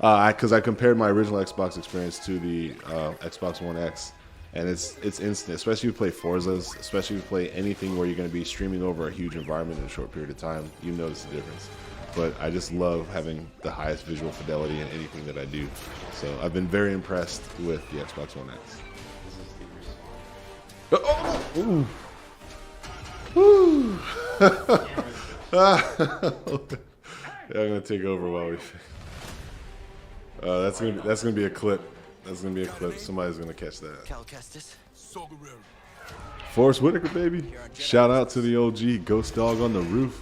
Because I compared my original Xbox experience to the Xbox One X, and it's instant. Especially if you play Forzas, especially if you play anything where you're going to be streaming over a huge environment in a short period of time, you notice the difference. But I just love having the highest visual fidelity in anything that I do. So I've been very impressed with the Xbox One X. Oh! Ooh. Woo! Yeah, I'm gonna take over while we. That's gonna be a clip. That's gonna be a clip. Somebody's gonna catch that. Forrest Whitaker, baby. Shout out to the OG Ghost Dog on the roof.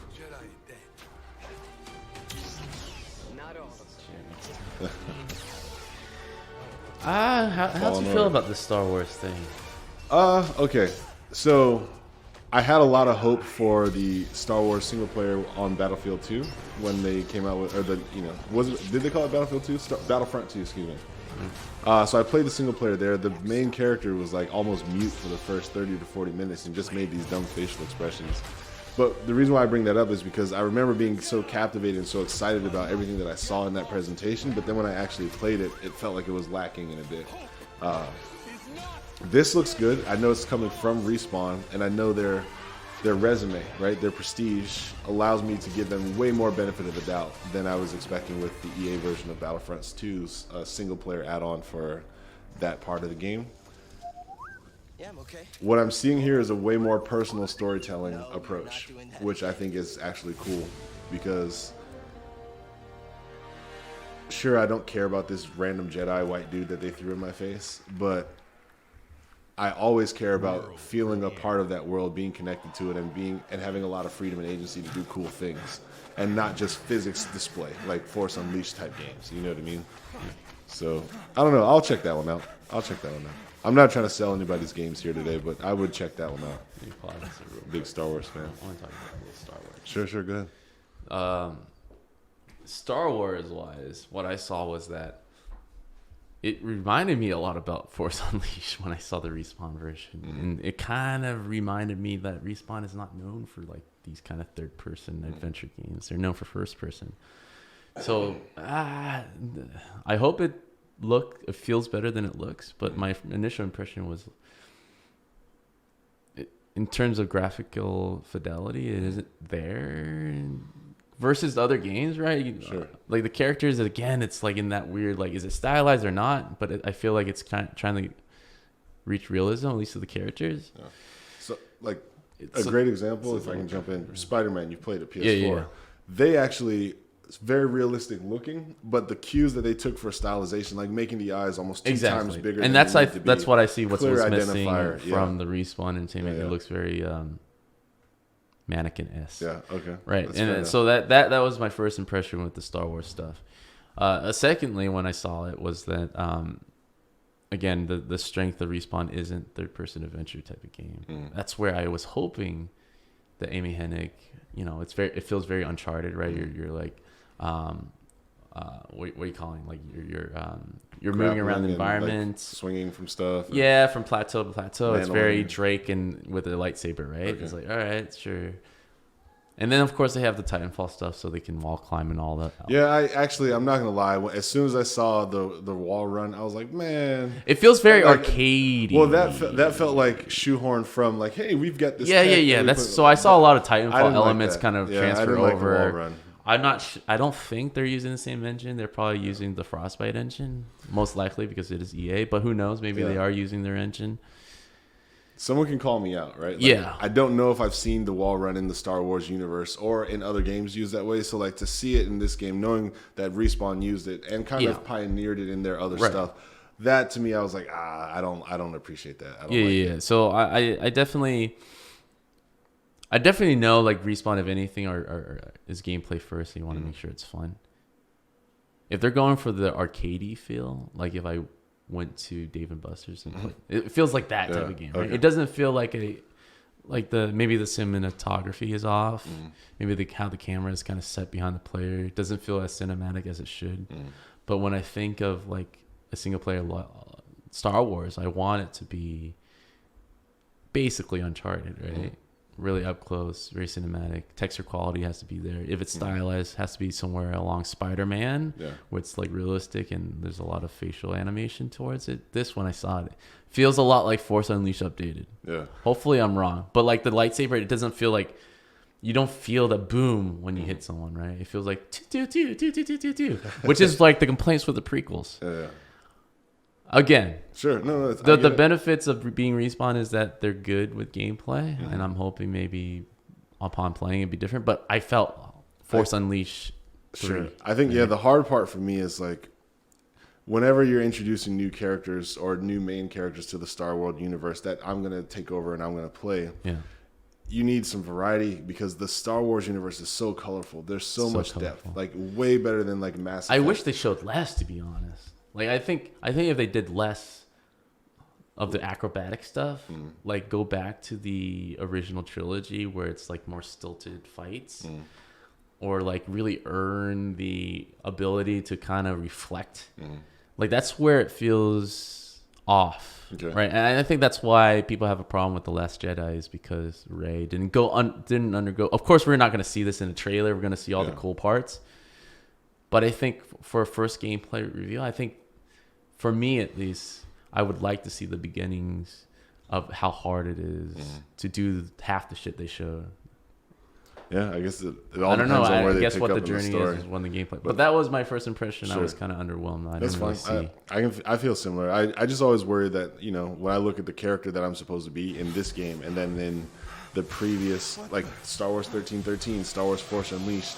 How'd you feel about the Star Wars thing? Okay. So I had a lot of hope for the Star Wars single player on Battlefield 2 when they came out with, or did they call it Battlefield 2? Battlefront 2, excuse me. So I played the single player there. The main character was like almost mute for the first 30 to 40 minutes and just made these dumb facial expressions. But the reason why I bring that up is because I remember being so captivated and so excited about everything that I saw in that presentation, but then when I actually played it, it felt like it was lacking in a bit. This looks good. I know it's coming from Respawn, and I know their resume, right, their prestige, allows me to give them way more benefit of the doubt than I was expecting with the EA version of Battlefront 2's single-player add-on for that part of the game. Yeah, I'm okay. What I'm seeing here is a way more personal storytelling approach, which I think is actually cool because sure, I don't care about this random Jedi white dude that they threw in my face, but I always care about feeling a part of that world, being connected to it, and having a lot of freedom and agency to do cool things, and not just physics display like Force Unleashed type games. You know what I mean? So I don't know. I'll check that one out. I'm not trying to sell anybody's games here today, but I would check that one out. Big Star Wars fan. I want to talk about a little Star Wars. Sure, go ahead. Star Wars wise, what I saw was that it reminded me a lot about Force Unleashed when I saw the Respawn version. And it kind of reminded me that Respawn is not known for like these kind of third person adventure games. They're known for first person. So I hope it feels better than it looks, but my initial impression was in terms of graphical fidelity, it isn't there versus the other games, right? Sure. Like the characters, again, it's like in that weird, like, is it stylized or not? But I feel like it's kind of trying to reach realism, at least to the characters. Yeah. So, like, a great example, if I can jump in, Spider-Man, you've played a PS4. Yeah. They actually, it's very realistic looking, but the cues that they took for stylization, like making the eyes almost two times bigger. And that's what I see what's missing from the Respawn Entertainment. Yeah. It looks very mannequin-esque. Yeah, okay. Right. And so that was my first impression with the Star Wars stuff. Secondly, when I saw it, was that again, the strength of Respawn isn't third-person adventure type of game. That's where I was hoping that Amy Hennig, it feels very Uncharted, right? You're like, what are you calling? Like you're moving around the environment, like swinging from stuff. Yeah, from plateau to plateau. It's very Mandalorian. Drake and with a lightsaber, right? Okay. It's like, all right, sure. And then of course they have the Titanfall stuff, so they can wall climb and all that. Yeah, I'm not gonna lie. As soon as I saw the wall run, I was like, man, it feels very arcadey. Well, that felt like shoehorned from like, hey, we've got this. Yeah. So I saw a lot of Titanfall elements kind of transfer over. Like the wall run. I don't think they're using the same engine. They're probably using the Frostbite engine, most likely because it is EA. But who knows? Maybe they are using their engine. Someone can call me out, right? Like, yeah. I don't know if I've seen the wall run in the Star Wars universe or in other games used that way. So like to see it in this game, knowing that Respawn used it and kind of pioneered it in their other stuff, that to me, I was like, I don't appreciate that. I don't like it. So I definitely know like Respawn, if anything, or is gameplay first. So you want to make sure it's fun. If they're going for the arcadey feel, like if I went to Dave and Buster's and played, it feels like that type of game, right? Okay. It doesn't feel like maybe the cinematography is off, maybe how the camera is kind of set behind the player. It doesn't feel as cinematic as it should. But when I think of like a single player Star Wars, I want it to be basically Uncharted, right? really up close, very cinematic. Texture quality has to be there. If it's stylized, it has to be somewhere along Spider-Man, where it's like realistic and there's a lot of facial animation towards it. This one I saw it feels a lot like Force Unleashed updated. Yeah. Hopefully I'm wrong, but like the lightsaber, it doesn't feel like you don't feel the boom when you hit someone, right? It feels like which is like the complaints with the prequels. Yeah. Again, Sure. No. the benefits of being Respawn is that they're good with gameplay, and I'm hoping maybe upon playing it'd be different. But I felt Force Unleashed 3. Sure. I think the hard part for me is like whenever you're introducing new characters or new main characters to the Star Wars universe that I'm gonna take over and I'm gonna play. Yeah. You need some variety because the Star Wars universe is so colorful. There's so much colorful. depth, like way better than like Mass Effect. I wish they showed less, to be honest. Like I think if they did less of the acrobatic stuff, like go back to the original trilogy where it's like more stilted fights, or like really earn the ability to kind of reflect. Like that's where it feels off, right? And I think that's why people have a problem with The Last Jedi is because Rey didn't undergo. Of course, we're not going to see this in a trailer. We're going to see all the cool parts. But I think for a first gameplay review, I think for me at least, I would like to see the beginnings of how hard it is to do half the shit they showed. Yeah, I guess it all I don't know. depends on where I they guess pick what up the in journey story. is when the gameplay. But that was my first impression. Sure. I was kind of underwhelmed. I That's didn't fine. really see. I feel similar. I just always worry that when I look at the character that I'm supposed to be in this game, and then in the previous like Star Wars 1313, Star Wars Force Unleashed,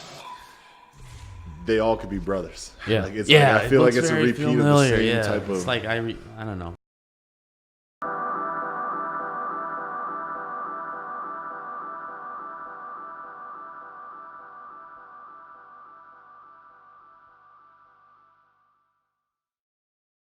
they all could be brothers. Yeah, Like, it's yeah. like, I feel like looks it's a very repeat familiar. of the same Yeah. type of. It's like I don't know.